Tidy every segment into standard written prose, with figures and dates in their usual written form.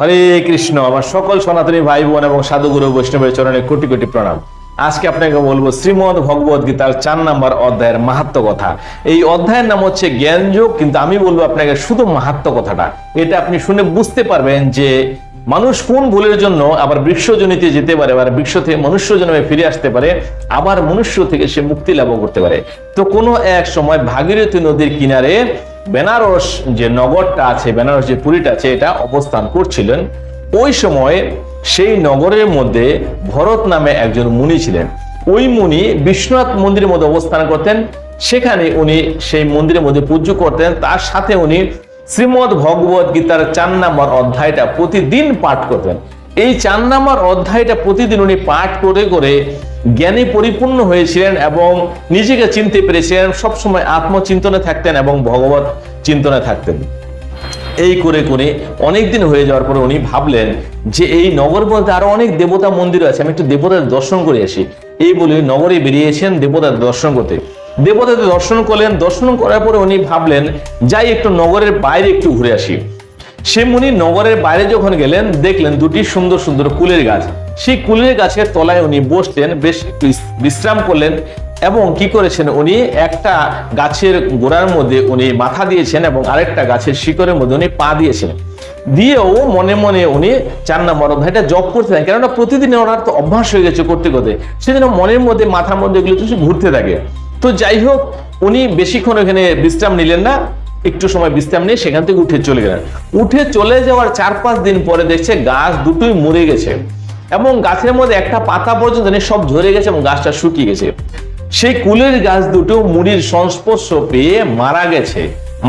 হরে কৃষ্ণ। আমার সকল সনাতনী ভাই বোন এবং সাধুগুরু বৈষ্ণবের চরণে কোটি কোটি প্রণাম। আজকে আপনাকে বলবো শ্রীমদ ভগবদ গীতার ৪ নম্বর অধ্যায়ের মাহাত্ম্য কথা। এই অধ্যায়ের নাম হচ্ছে জ্ঞানযোগ, কিন্তু আমি বলবো আপনাকে শুধু মাহাত্ম্য কথাটা, এটা আপনি শুনে বুঝতে পারবেন যে মানুষ কোন ভুলের জন্য আবার বৃক্ষজনিতে যেতে পারে, আবার বৃক্ষ থেকে মনুষ্য জন্মে ফিরে আসতে পারে, আবার মনুষ্য থেকে সে মুক্তি লাভ করতে পারে। তো কোনো এক সময় ভাগীরথী নদীর কিনারে বেনারস যে নগরটা আছে, বেনারস যে পুরীটা আছে, এটা অবস্থান করছিলেন। ওই সময় সেই নগরের মধ্যে ভরত নামে একজন মুনি ছিলেন। ওই মুনি বিশ্বনাথ মন্দিরের মধ্যে অবস্থান করতেন। সেখানে উনি সেই মন্দিরের মধ্যে পুজো করতেন। তার সাথে উনি শ্রীমদ ভগবদ গীতার ৪ নম্বর অধ্যায়টা প্রতিদিন পাঠ করতেন। এই ৪ নম্বর অধ্যায়টা প্রতিদিন উনি পাঠ করে করে জ্ঞানে পরিপূর্ণ হয়েছিলেন এবং নিজেকে চিনতে পেরেছিলেন। সবসময় আত্মচিন্তনে থাকতেন এবং ভগবত চিন্তনে থাকতেন। এই করে করে অনেকদিন হয়ে যাওয়ার পরে উনি ভাবলেন যে এই নগর মধ্যে আরো অনেক দেবতা মন্দির আছে, আমি একটু দেবতাদের দর্শন করে আসি। এই বলে নগরে বেরিয়েছেন দেবতাদের দর্শন করতে। দেবতাদের দর্শন করলেন। দর্শন করার পরে উনি ভাবলেন যাই একটু নগরের বাইরে একটু ঘুরে আসি। সে মুনি নগরের বাইরে যখন গেলেন, দেখলেন দুটি সুন্দর সুন্দর কুলের গাছ। সেই কুলের গাছের তলায় উনি বসলেন, বেশ একটু বিশ্রাম করলেন এবং কি করেছেন, উনি একটা গাছের গোড়ার মধ্যে উনি মাথা দিয়েছেন এবং আরেকটা গাছের শিকড়ের মধ্যে উনি পা দিয়েছেন। দিয়েও মনে মনে উনি ৪ নম্বর অধ্যায়টা জপ করতেন, কেননা প্রতিদিন ওনার তো অভ্যাস হয়ে গেছে করতে করতে। সেদিন মনের মধ্যে মাথার মধ্যে এগুলো কিছু ঘুরতে থাকে। তো যাই হোক, উনি বেশিক্ষণ ওখানে বিশ্রাম নিলেন না, একটু সময় বিশ্রাম নিয়ে সেখান থেকে উঠে চলে গেলেন। উঠে চলে যাওয়ার ৪-৫ দিন পরে দেখছে গাছ দুটোই মরে গেছে এবং গাছের মধ্যে একটা পাতা পর্যন্ত সব ঝরে গেছে এবং গাছটা শুকিয়ে গেছে। সেই কুলের গাছ দুটো মুনির সংস্পর্শ পেয়ে মারা গেছে।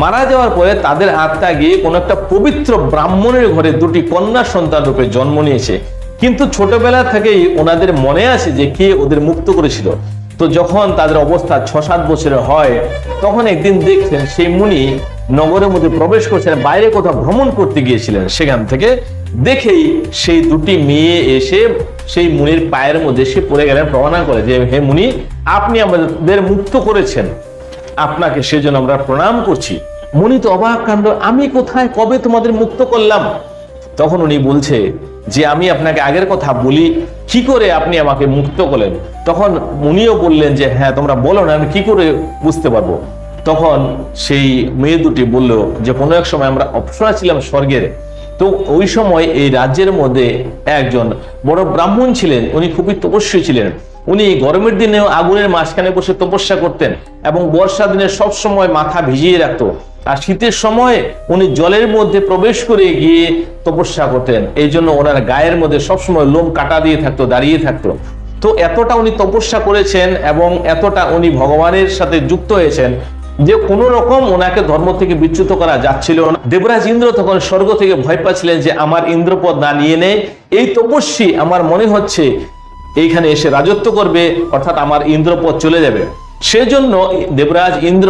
মারা যাওয়ার পরে তাদের আত্মা গিয়ে কোন একটা পবিত্র ব্রাহ্মণের ঘরে দুটি কন্যা সন্তান রূপে জন্ম নিয়েছে। কিন্তু ছোটবেলা থেকেই ওনাদের মনে আছে যে কে ওদের মুক্ত করেছিল। তো যখন তাদের অবস্থা ৬-৭ বছরের হয়, তখন একদিন দেখছেন সেই মুনি নগরের মধ্যে প্রবেশ করছেন, বাইরে কোথাও ভ্রমণ করতে গিয়েছিলেন। সেখান থেকে দেখেই সেই দুটি মেয়ে এসে সেই মুনির পায়ের মধ্যে সে পড়ে গেলেন, প্রণাম করে যে হে মুনি, আপনি আমাদের মুক্ত করেছেন, আপনাকে সেজন্য আমরা প্রণাম করছি। মুনি তো অবাক কাণ্ড, আমি কোথায়, কবে তোমাদের মুক্ত করলাম? তখন উনি বলছে যে আমি আপনাকে আগের কথা বলি, কি করে আপনি আমাকে মুক্ত করলেন? তখন মুনিও বললেন যে হ্যাঁ তোমরা বলো না, আমি কি করে বুঝতে পারবো? তখন সেই মেয়ে দুটি বলল যে কোনো এক সময় আমরা অপ্সরা ছিলাম স্বর্গের। তো ওই সময় এই রাজ্যের মধ্যে একজন বড় ব্রাহ্মণ ছিলেন, উনি খুবই তপস্বী ছিলেন। উনি গরমের দিনেও আগুনের মাঝখানে বসে তপস্যা করতেন এবং বর্ষা দিনে সব সময় মাথা ভিজিয়ে রাখতো, আর শীতের সময় উনি জলের মধ্যে প্রবেশ করে গিয়ে তপস্যা করতেন। এই জন্য ওনার গায়ের মধ্যে সবসময় লোম কাটা দিয়ে থাকতো, দাঁড়িয়ে থাকতো। তো এতটা উনি তপস্যা করেছেন এবং এতটা উনি ভগবানের সাথে যুক্ত হয়েছেন যে কোনো রকম ওনাকে ধর্ম থেকে বিচ্যুত করা যাচ্ছিল না। দেবরাজ ইন্দ্র তখন স্বর্গ থেকে ভয় পাচ্ছিলেন যে আমার ইন্দ্রপদ না নিয়ে নেয়, এই তপস্বী আমার মনে হচ্ছে এইখানে এসে রাজত্ব করবে, অর্থাৎ আমার ইন্দ্রপদ চলে যাবে। সেজন্য দেবরাজ ইন্দ্র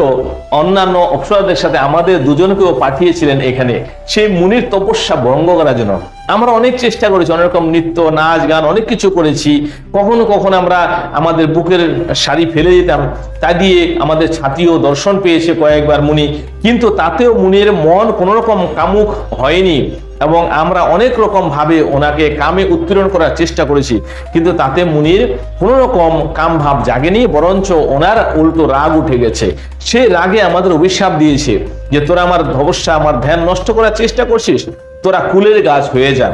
অন্যান্য অপ্সরাদের সাথে আমাদের দুজনকেও পাঠিয়েছিলেন এখানে সেই মুনির তপস্যা ভঙ্গ করার জন্য। আমরা অনেক চেষ্টা করেছি, অনেক রকম নৃত্য, নাচ, গান অনেক কিছু করেছি। কখনো কখনো আমরা আমাদের বুকের শাড়ি ফেলে দিতাম, তা দিয়ে আমাদের ছাতিও দর্শন পেয়েছে কয়েকবার মুনি, কিন্তু তাতেও মুনির মন কোনো রকম কামুক হয়নি এবং আমরা অনেক রকম ভাবে ওনাকে কামে উৎপীড়ন করার চেষ্টা করেছি, কিন্তু তাতে মুনির কোনো রকম কাম ভাব জাগেনি, বরঞ্চ ওনার উল্টো রাগ উঠে গেছে। সে রাগে আমাদের অভিশাপ দিয়েছে যে তোরা আমার তপস্যা, আমার ধ্যান নষ্ট করার চেষ্টা করছিস, তোরা কুলের গাছ হয়ে যা।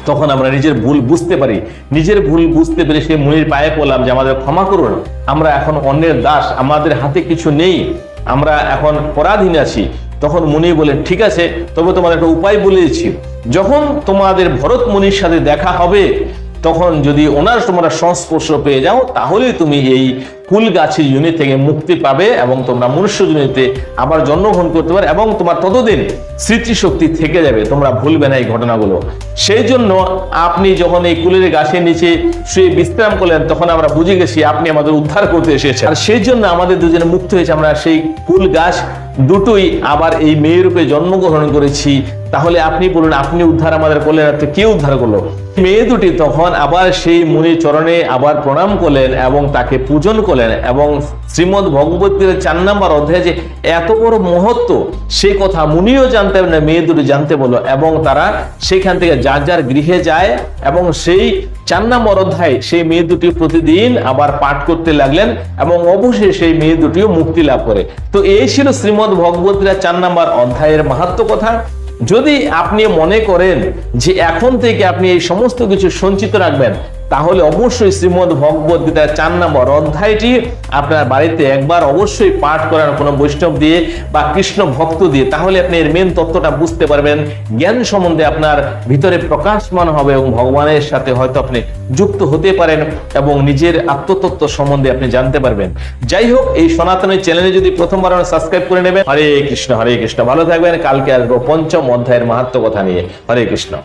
তখন আমরা নিজের ভুল বুঝতে পারি, নিজের ভুল বুঝতে পেরে সে মুনির পায়ে পড়লাম যে আমাদের ক্ষমা করুন, আমরা এখন অন্যের দাস, আমাদের হাতে কিছু নেই, আমরা এখন পরাধীন আছি। তখন মুনি বলেন ঠিক আছে, তবে তোমাদের একটা উপায় বলে দিচ্ছি, যখন তোমাদের ভরত মুনির সাথে দেখা হবে তখন যদি ওনার তোমরা সংস্পর্শ পেয়ে যাও, তাহলে তুমি এই কুল গাছের ইউনিট থেকে মুক্তি পাবে এবং তোমরা মনুষ্য জনিতে আবার জন্মগ্রহণ করতে পারবে এবং তোমার ততদিন স্মৃতিশক্তি থেকে যাবে, তোমরা ভুলবে না এই ঘটনাগুলো। সেই জন্য আপনি যখন এই কুলের গাছের নিচে শুয়ে বিশ্রাম করলেন, তখন আমরা বুঝে গেছি আপনি আমাদের উদ্ধার করতে এসেছেন, আর সেই জন্য আমাদের দুজনে মুক্ত হয়েছে। আমরা সেই কুল গাছ দুটোই আবার এই মেয়ে রূপে জন্মগ্রহণ করেছি, তাহলে আপনি বলুন, আপনি উদ্ধার আমাদের করলেন, তো কে উদ্ধার করলো? মেয়ে দুটি তখন আবার সেই মুনি চরণে আবার প্রণাম করলেন এবং তাকে পূজন করলেন, এবং শ্রীমদ ভগবত গীতার 4 নম্বর অধ্যায়ে যে এত বড় মহত্ব, সে কথা মুনিও জানতে না, মেয়ে দুটি জানতে বলল, এবং তারা সেখান থেকে যার যার গৃহে যায়, এবং সেই 4 নম্বর অধ্যায় সেই মেয়ে দুটি প্রতিদিন আবার পাঠ করতে লাগলেন, এবং অবশ্যই সেই মেয়ে দুটিও মুক্তি লাভ করে। তো এই ছিল শ্রীমদ ভগবত গীতার 4 নম্বর অধ্যায়ের মাহাত্ম্য কথা। যদি আপনি মনে করেন যে এখন থেকে আপনি এই সমস্ত কিছু সঞ্চিত রাখবেন, তাহলে অবশ্যই শ্রীমদ ভগবত গীতার 4 নম্বর অধ্যায়টি আপনার বাড়িতে একবার অবশ্যই পাঠ করার কোনো বৈষ্ণব দিয়ে বা কৃষ্ণ ভক্ত দিয়ে, তাহলে আপনি এর মেন তত্ত্বটা বুঝতে পারবেন, জ্ঞান সম্বন্ধে আপনার ভিতরে প্রকাশমান হবে, এবং ভগবানের সাথে হয়তো আপনি যুক্ত হতে পারেন এবং নিজের আত্মতত্ত্ব সম্বন্ধে আপনি জানতে পারবেন। যাই হোক, এই সনাতনী চ্যানেলে যদি প্রথমবার সাবস্ক্রাইব করে নেবেন। হরে কৃষ্ণ, হরে কৃষ্ণ। ভালো থাকবেন। কালকে আসবো 5ম অধ্যায়ের মাহাত্ম্য কথা নিয়ে। হরে কৃষ্ণ।